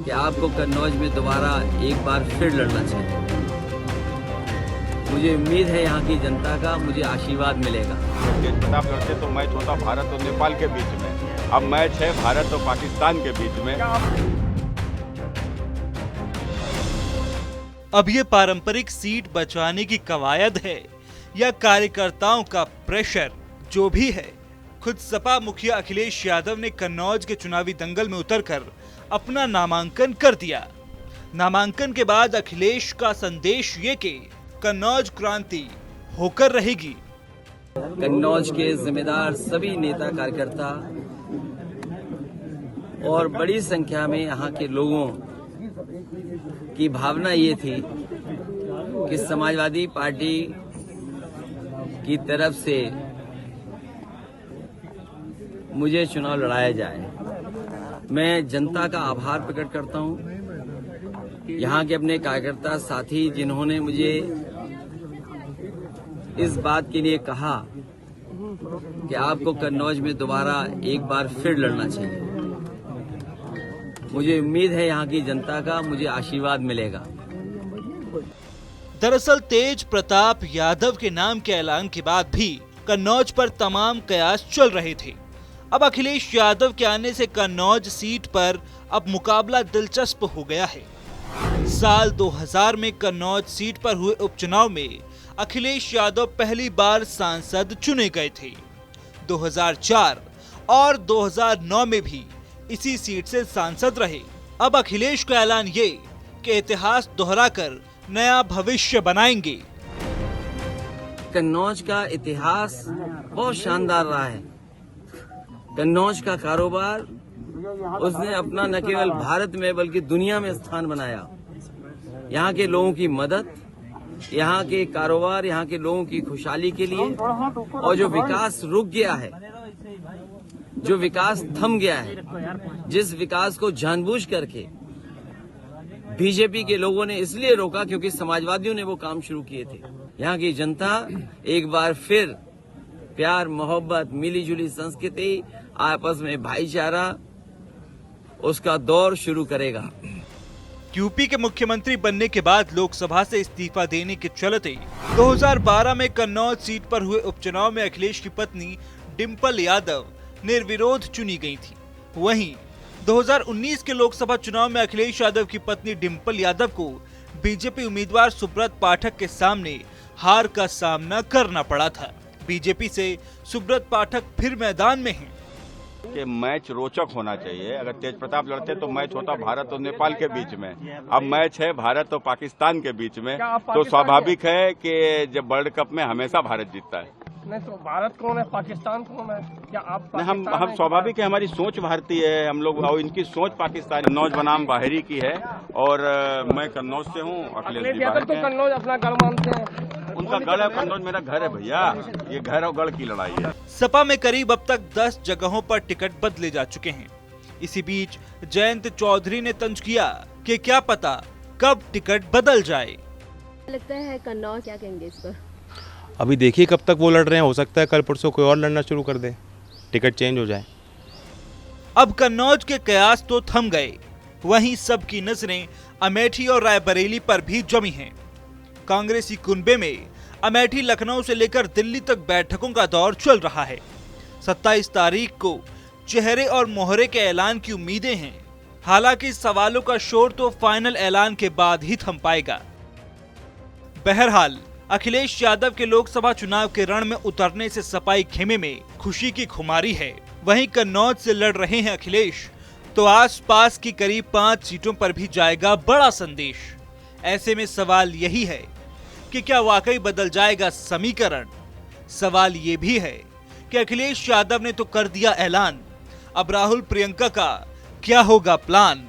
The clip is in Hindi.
कि आपको कन्नौज में दोबारा एक बार फिर लड़ना चाहिए। मुझे उम्मीद है यहाँ की जनता का मुझे आशीर्वाद मिलेगा। तेज प्रताप लड़ते तो मैच होता भारत और नेपाल के बीच में, अब मैच है भारत और पाकिस्तान के बीच में। अब ये पारंपरिक सीट बचाने की कवायद है या कार्यकर्ताओं का प्रेशर, जो भी है, खुद सपा मुखिया अखिलेश यादव ने कन्नौज के चुनावी दंगल में उतरकर अपना नामांकन कर दिया। नामांकन के बाद अखिलेश का संदेश ये कि कन्नौज क्रांति होकर रहेगी। कन्नौज के जिम्मेदार सभी नेता कार्यकर्ता और बड़ी संख्या में यहाँ के लोगों की भावना ये थी कि समाजवादी पार्टी की तरफ से मुझे चुनाव लड़ाया जाए। मैं जनता का आभार प्रकट करता हूँ, यहाँ के अपने कार्यकर्ता साथी जिन्होंने मुझे इस बात के लिए कहा कि आपको कन्नौज में दोबारा एक बार फिर लड़ना चाहिए। मुझे उम्मीद है यहाँ की जनता का मुझे आशीर्वाद मिलेगा। दरअसल तेज प्रताप यादव के नाम के ऐलान के बाद भी कन्नौज पर तमाम कयास चल रहे थे। अब अखिलेश यादव के आने से कन्नौज सीट पर अब मुकाबला दिलचस्प हो गया है। साल 2000 में कन्नौज सीट पर हुए उपचुनाव में अखिलेश यादव पहली बार सांसद चुने गए थे। 2004 और 2009 में भी इसी सीट से सांसद रहे। अब अखिलेश का ऐलान ये कि इतिहास दोहराकर नया भविष्य बनाएंगे। कन्नौज का इतिहास बहुत शानदार रहा है। कन्नौज का कारोबार उसने अपना न केवल भारत में बल्कि दुनिया में स्थान बनाया। यहाँ के लोगों की मदद, यहाँ के कारोबार, यहाँ के लोगों की खुशहाली के लिए, और जो विकास रुक गया है, जो विकास थम गया है, जिस विकास को जानबूझ करके बीजेपी के लोगों ने इसलिए रोका क्योंकि समाजवादियों ने वो काम शुरू किए थे। यहाँ की जनता एक बार फिर प्यार, मोहब्बत, मिलीजुली संस्कृति, आपस में भाईचारा, उसका दौर शुरू करेगा। यूपी के मुख्यमंत्री बनने के बाद लोकसभा से इस्तीफा देने के चलते 2012 में कन्नौज सीट पर हुए उपचुनाव में अखिलेश की पत्नी डिंपल यादव निर्विरोध चुनी गई थी। वहीं 2019 के लोकसभा चुनाव में अखिलेश यादव की पत्नी डिंपल यादव को बीजेपी उम्मीदवार सुब्रत पाठक के सामने हार का सामना करना पड़ा था। बीजेपी से सुब्रत पाठक फिर मैदान में हैं। कि मैच रोचक होना चाहिए। अगर तेज प्रताप लड़ते तो मैच होता भारत और नेपाल के बीच में, अब मैच है भारत और पाकिस्तान के बीच में। तो स्वाभाविक है कि जब वर्ल्ड कप में हमेशा भारत जीतता है। नहीं तो भारत कौन है, पाकिस्तान कौन है? क्या आप हम स्वाभाविक है, हमारी सोच भारतीय है हम लोग, और इनकी सोच पाकिस्तानी। कन्नौज बनाम बाहरी की है और मैं कन्नौज से हूँ। अखिलेश यादव तो कन्नौज अपना घर मानते हैं। उनका गढ़ है, कन्नौज मेरा घर है भैया। ये घर और गढ़ की लड़ाई है। सपा में करीब अब तक 10 जगहों पर टिकट बदले जा चुके हैं। इसी बीच जयंत चौधरी ने तंज किया कि क्या पता कब टिकट बदल जाए। लगता है कन्नौज, क्या कहेंगे इस पर? अभी देखिए कब तक वो लड़ रहे हैं, हो सकता है कल परसों कोई और लड़ना शुरू कर दे, टिकट चेंज हो जाए। अब कन्नौज के कयास तो थम गए, वहीं सबकी नजरें अमेठी और रायबरेली पर भी जमी हैं। कांग्रेसी कुनबे में अमेठी, लखनऊ से लेकर दिल्ली तक बैठकों का दौर चल रहा है। 27 तारीख को चेहरे और मोहरे के ऐलान की उम्मीदें हैं। हालांकि सवालों का शोर तो फाइनल ऐलान के बाद ही थम पाएगा। बहरहाल अखिलेश यादव के लोकसभा चुनाव के रण में उतरने से सपाई खेमे में खुशी की खुमारी है। वहीं कन्नौज से लड़ रहे हैं अखिलेश, तो आसपास की करीब 5 सीटों पर भी जाएगा बड़ा संदेश। ऐसे में सवाल यही है कि क्या वाकई बदल जाएगा समीकरण? सवाल ये भी है कि अखिलेश यादव ने तो कर दिया ऐलान, अब राहुल प्रियंका का क्या होगा प्लान?